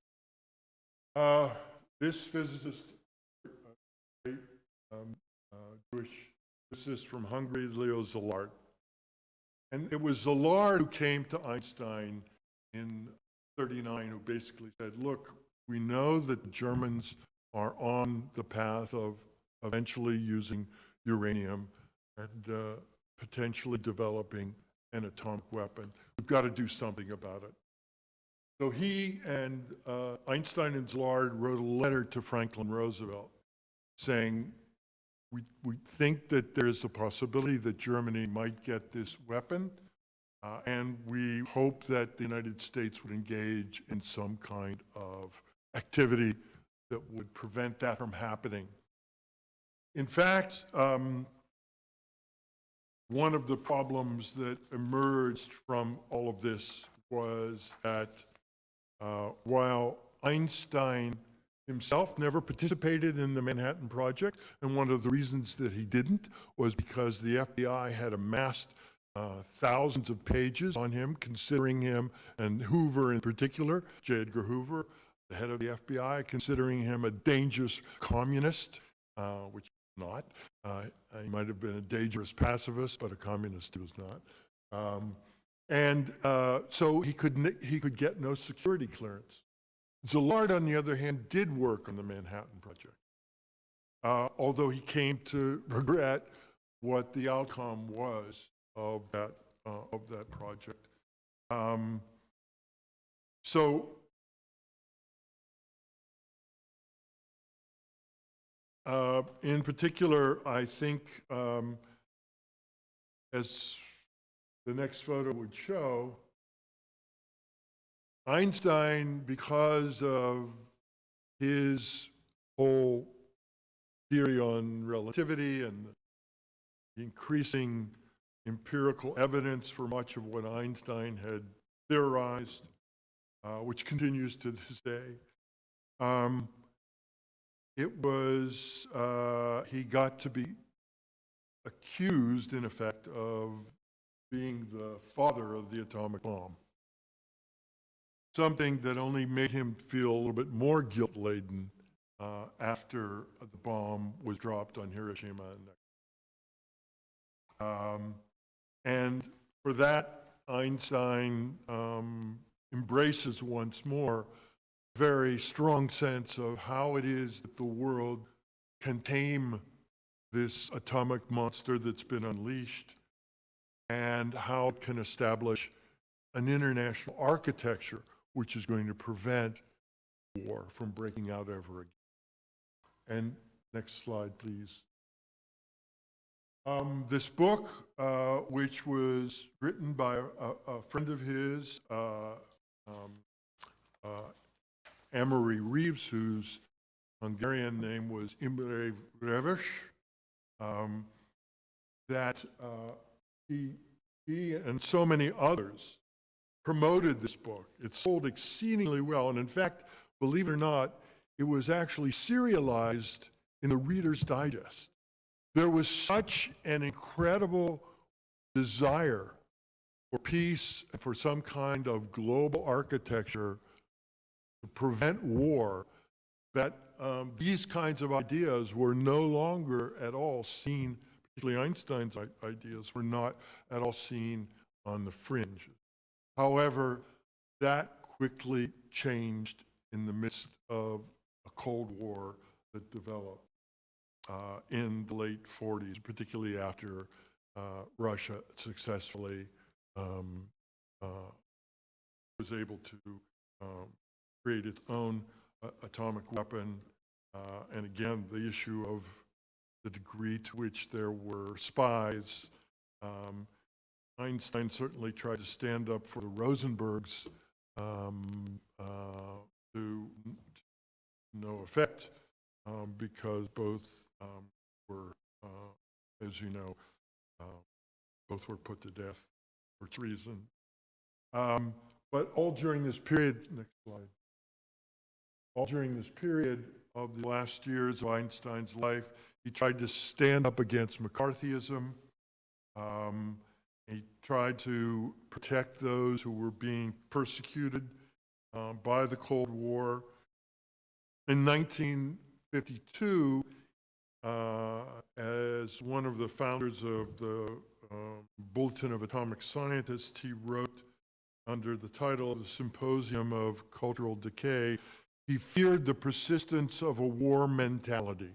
This physicist, great Jewish physicist from Hungary, Leo Szilard. And it was Szilard who came to Einstein in 1939 who basically said, look, we know that the Germans are on the path of eventually using uranium and potentially developing an atomic weapon. We've got to do something about it. So he and Einstein and Szilard wrote a letter to Franklin Roosevelt saying, we think that there's a possibility that Germany might get this weapon, and we hope that the United States would engage in some kind of activity that would prevent that from happening. In fact, one of the problems that emerged from all of this was that while Einstein himself never participated in the Manhattan Project, and one of the reasons that he didn't was because the FBI had amassed thousands of pages on him, considering him, and Hoover in particular, J. Edgar Hoover, the head of the FBI, considering him a dangerous communist, which he was not. He might have been a dangerous pacifist, but a communist he was not. So he could get no security clearance. Szilard, on the other hand, did work on the Manhattan Project, although he came to regret what the outcome was of that project. In particular, I think, as the next photo would show, Einstein, because of his whole theory on relativity and the increasing empirical evidence for much of what Einstein had theorized, which continues to this day, he got to be accused, in effect, of being the father of the atomic bomb. Something that only made him feel a little bit more guilt-laden after the bomb was dropped on Hiroshima and Nagasaki. And for that, Einstein embraces once more a very strong sense of how it is that the world can tame this atomic monster that's been unleashed, and how it can establish an international architecture which is going to prevent war from breaking out ever again. And next slide, please. This book, which was written by a friend of his, Amory Reeves, whose Hungarian name was Imre Reves, that he and so many others promoted this book. It sold exceedingly well, and in fact, believe it or not, it was actually serialized in the Reader's Digest. There was such an incredible desire for peace and for some kind of global architecture to prevent war that these kinds of ideas were no longer at all seen, particularly Einstein's ideas, were not at all seen on the fringe. However, that quickly changed in the midst of a Cold War that developed in the late 40s, particularly after Russia successfully was able to create its own atomic weapon. And again, the issue of the degree to which there were spies. Einstein certainly tried to stand up for the Rosenbergs to no effect. because both were, as you know, both were put to death for treason. But all during this period, next slide, all during this period of the last years of Einstein's life, he tried to stand up against McCarthyism. He tried to protect those who were being persecuted by the Cold War. In 1952, as one of the founders of the Bulletin of Atomic Scientists, he wrote under the title of the Symposium of Cultural Decay, he feared the persistence of a war mentality,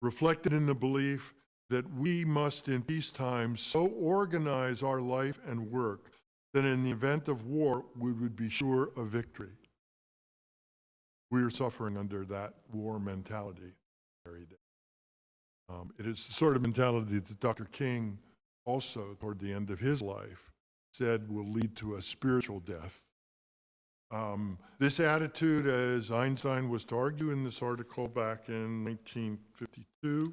reflected in the belief that we must in peacetime so organize our life and work that in the event of war, we would be sure of victory. We are suffering under that war mentality every day. It is the sort of mentality that Dr. King also, toward the end of his life, said will lead to a spiritual death. This attitude, as Einstein was to argue in this article back in 1952,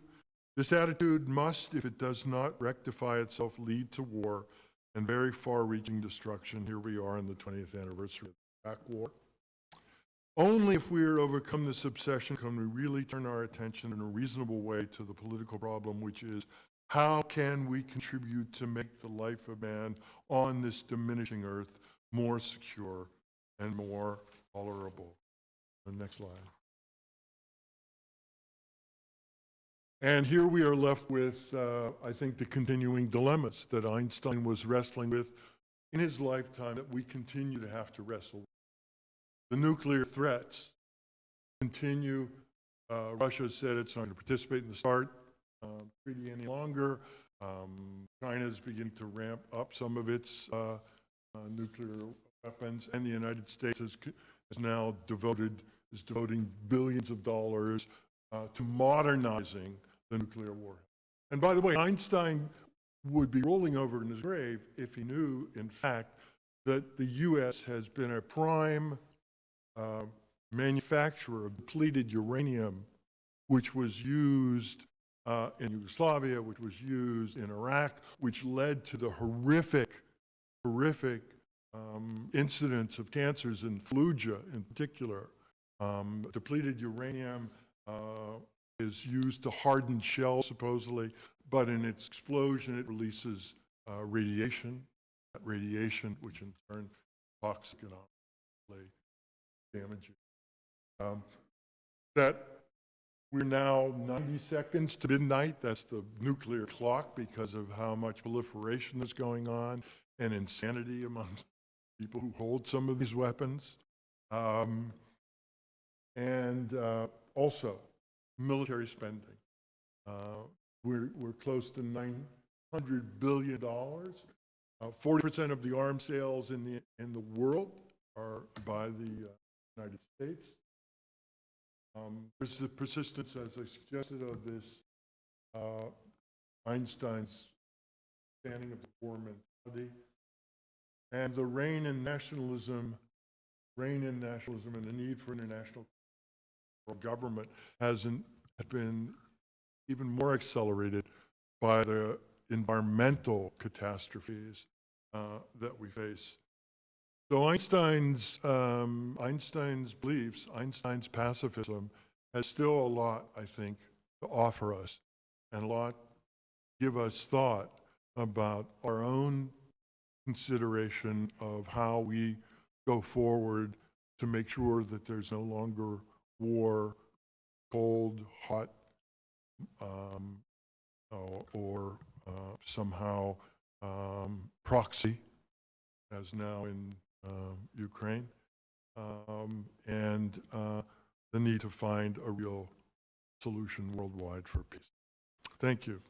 this attitude must, if it does not rectify itself, lead to war and very far-reaching destruction. Here we are in the 20th anniversary of the Iraq War. Only if we are to overcome this obsession can we really turn our attention in a reasonable way to the political problem, which is how can we contribute to make the life of man on this diminishing earth more secure and more tolerable. The next slide. And here we are left with, I think, the continuing dilemmas that Einstein was wrestling with in his lifetime that we continue to have to wrestle with. The nuclear threats continue. Russia said it's not going to participate in the START treaty any longer. China is beginning to ramp up some of its nuclear weapons, and the United States is now devoting billions of dollars to modernizing the nuclear warhead. And by the way, Einstein would be rolling over in his grave if he knew, in fact, that the U.S. has been a prime manufacturer of depleted uranium, which was used in Yugoslavia, which was used in Iraq, which led to the horrific incidents of cancers in Fallujah in particular. Depleted uranium is used to harden shells, supposedly, but in its explosion, it releases radiation. That radiation, which in turn toxic and obviously damaging. That we're now 90 seconds to midnight. That's the nuclear clock because of how much proliferation is going on and insanity among people who hold some of these weapons. Also, military spending. We're close to $900 billion. 40% of the arms sales in the world are by the United States. There's the persistence, as I suggested, of this Einstein's understanding of the war mentality, and the reign in nationalism and the need for international government has been even more accelerated by the environmental catastrophes that we face. So Einstein's beliefs, Einstein's pacifism, has still a lot, I think, to offer us, and a lot give us thought about our own consideration of how we go forward to make sure that there's no longer war, cold, hot, or somehow proxy, as now in Ukraine, and the need to find a real solution worldwide for peace. Thank you.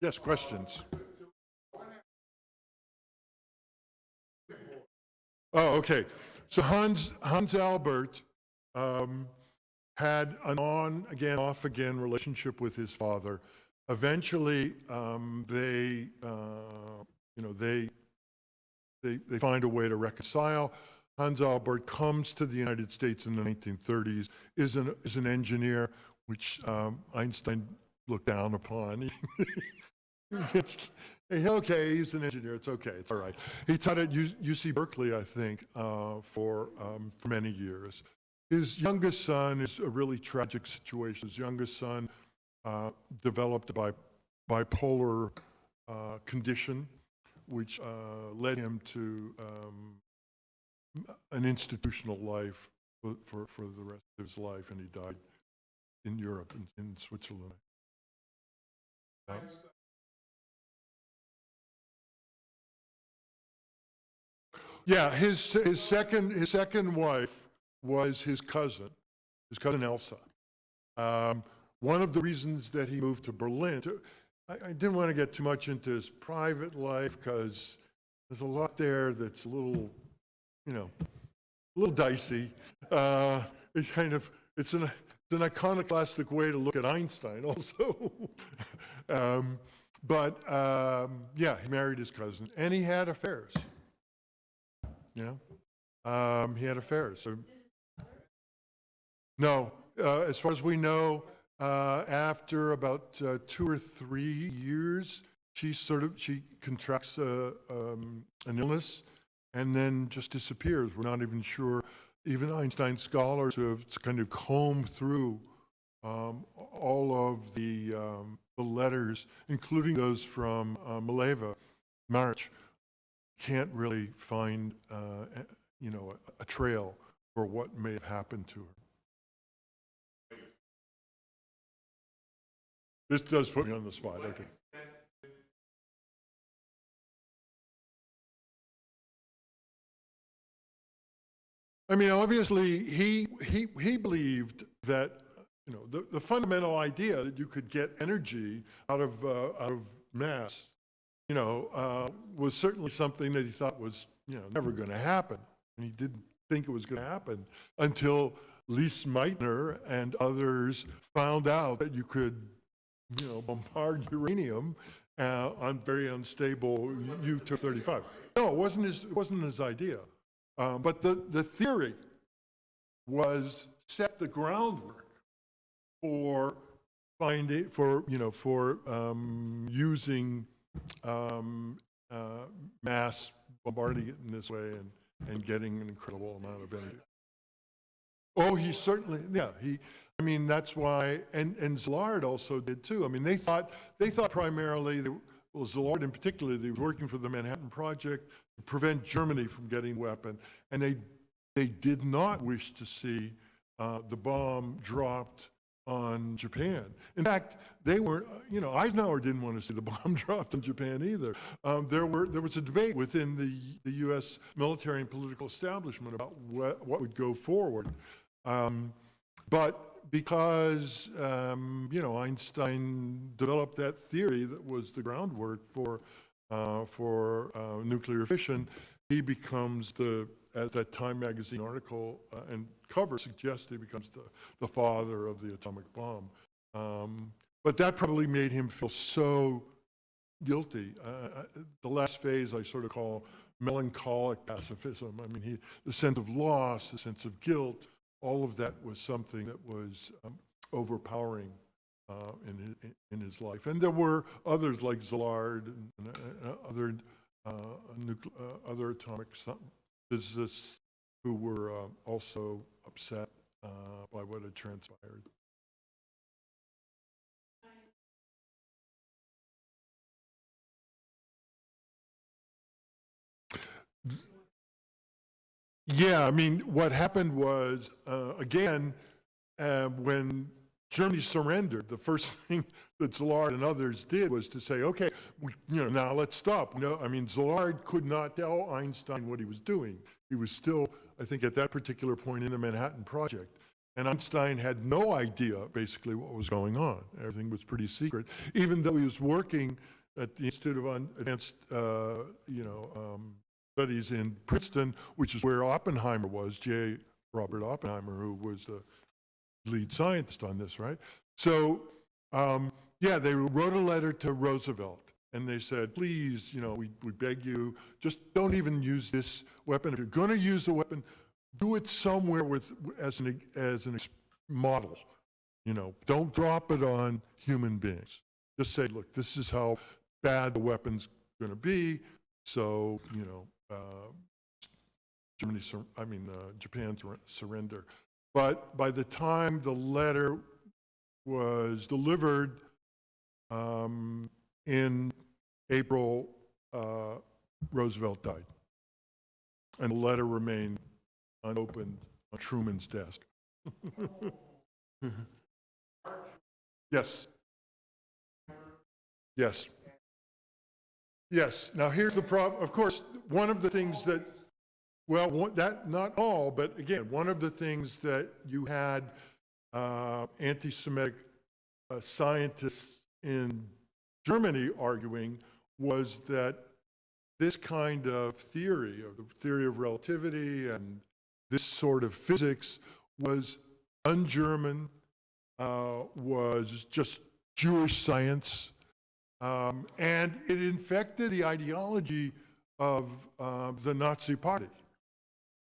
Yes, questions. Oh, okay. So Hans Albert had an on-again, off-again relationship with his father. Eventually, they they find a way to reconcile. Hans Albert comes to the United States in the 1930s, is an engineer, which Einstein looked down upon. Okay, he's an engineer, it's okay, it's all right. He taught at UC Berkeley, I think, for many years. His youngest son is a really tragic situation. His youngest son developed a bipolar condition, which led him to an institutional life for the rest of his life, and he died in Europe, in Switzerland. Yeah, his second wife was his cousin Elsa. One of the reasons that he moved to Berlin, I didn't want to get too much into his private life because there's a lot there that's a little, a little dicey. It's an iconoclastic way to look at Einstein also. Yeah, he married his cousin, and he had affairs. He had affairs. So, no, as far as we know, after about 2 or 3 years, she contracts an illness and then just disappears. We're not even sure. Even Einstein scholars who have kind of combed through all of the letters, including those from Mileva, March, can't really find a trail for what may have happened to her. This does put me on the spot. Okay. I mean, obviously, he believed that the fundamental idea that you could get energy out of mass, was certainly something that he thought was never going to happen, and he didn't think it was going to happen until Lise Meitner and others found out that you could bombard uranium on very unstable U-235. No, it wasn't his idea. But the theory set the groundwork for using mass, bombarding it in this way and getting an incredible amount of energy. Oh, he certainly, yeah. That's why, and Szilard also did too. I mean, they thought primarily, Szilard in particular, they were working for the Manhattan Project to prevent Germany from getting a weapon, and they did not wish to see the bomb dropped on Japan. In fact, they weren't, Eisenhower didn't want to see the bomb dropped on Japan either. There was a debate within the U.S. military and political establishment about what would go forward. But because, Einstein developed that theory that was the groundwork for nuclear fission, he becomes as that Time magazine article and cover suggests, he becomes the father of the atomic bomb. But that probably made him feel so guilty. The last phase I sort of call melancholic pacifism. I mean, the sense of loss, the sense of guilt, all of that was something that was overpowering in his life. And there were others like Szilard and other atomic physicists who were also upset by what had transpired. Yeah, I mean, what happened was, again, when Germany surrendered, the first thing that Szilard and others did was to say, okay, now let's stop. No, I mean, Szilard could not tell Einstein what he was doing. He was still, I think, at that particular point in the Manhattan Project. And Einstein had no idea, basically, what was going on. Everything was pretty secret, even though he was working at the Institute of Advanced, Studies in Princeton, which is where Oppenheimer was, J. Robert Oppenheimer, who was the lead scientist on this, right? So, yeah, they wrote a letter to Roosevelt, and they said, please, we beg you, just don't even use this weapon. If you're going to use the weapon, do it somewhere as an model. Don't drop it on human beings. Just say, look, this is how bad the weapon's going to be. So, Japan surrender. But by the time the letter was delivered in April, Roosevelt died. And the letter remained unopened on Truman's desk. Yes. Yes. Yes. Now here's the problem. Of course, one of the things that, not all, but again, one of the things that you had anti-Semitic scientists in Germany arguing was that this kind of theory, or the theory of relativity and this sort of physics, was un-German, was just Jewish science, and it infected the ideology of the Nazi Party.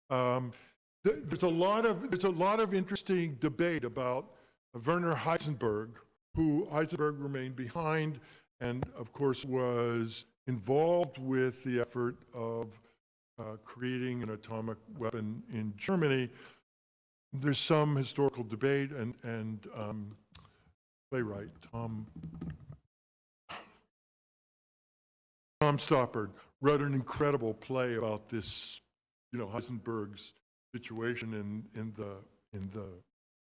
There's a lot of interesting debate about Werner Heisenberg, who Heisenberg remained behind, and of course was involved with the effort of creating an atomic weapon in Germany. There's some historical debate, and playwright Tom Stoppard wrote an incredible play about this, Heisenberg's situation in the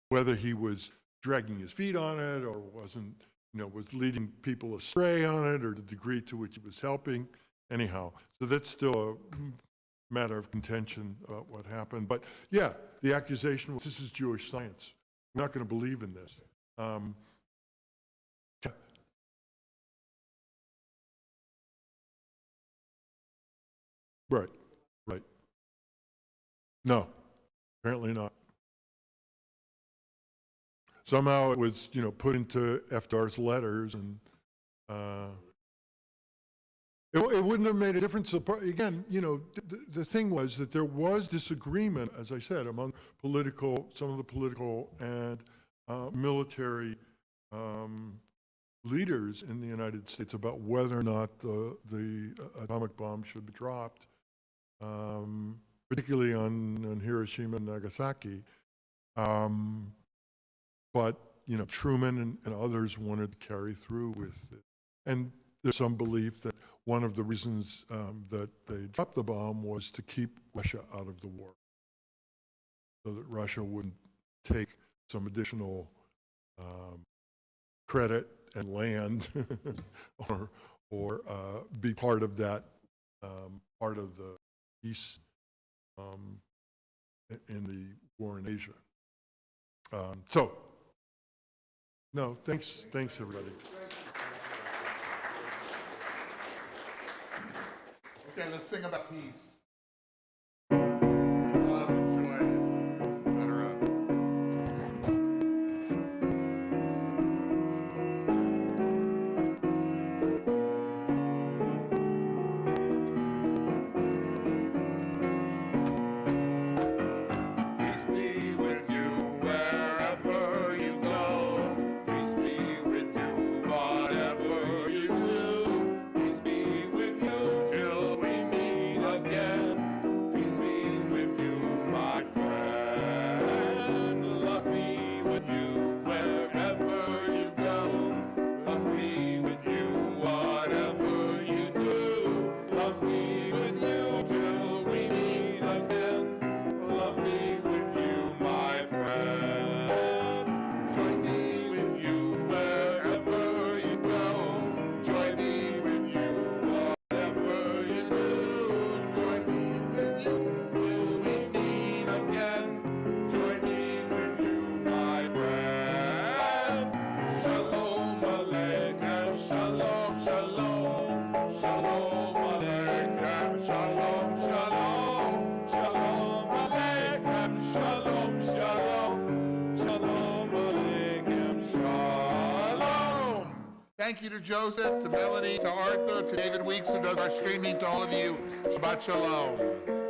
whether he was dragging his feet on it or wasn't, was leading people astray on it, or the degree to which it was helping. Anyhow, so that's still a matter of contention about what happened. But yeah, the accusation was, this is Jewish science. We're not going to believe in this. Right. No, apparently not. Somehow it was, put into FDR's letters, and it wouldn't have made a difference. Again, the thing was that there was disagreement, as I said, among some of the political and military leaders in the United States about whether or not the atomic bomb should be dropped, particularly on Hiroshima and Nagasaki. But Truman and others wanted to carry through with it. And there's some belief that one of the reasons that they dropped the bomb was to keep Russia out of the war, so that Russia wouldn't take some additional credit and land or be part of that, part of the peace in the war in Asia. No, thanks everybody. Okay, let's sing about peace. Love and joy, etc. Peace be with you wherever you go. Peace be with you whatever you do. Peace be with you till we meet again. Thank you to Joseph, to Melanie, to Arthur, to David Weeks, who does our streaming, to all of you. Shabbat Shalom.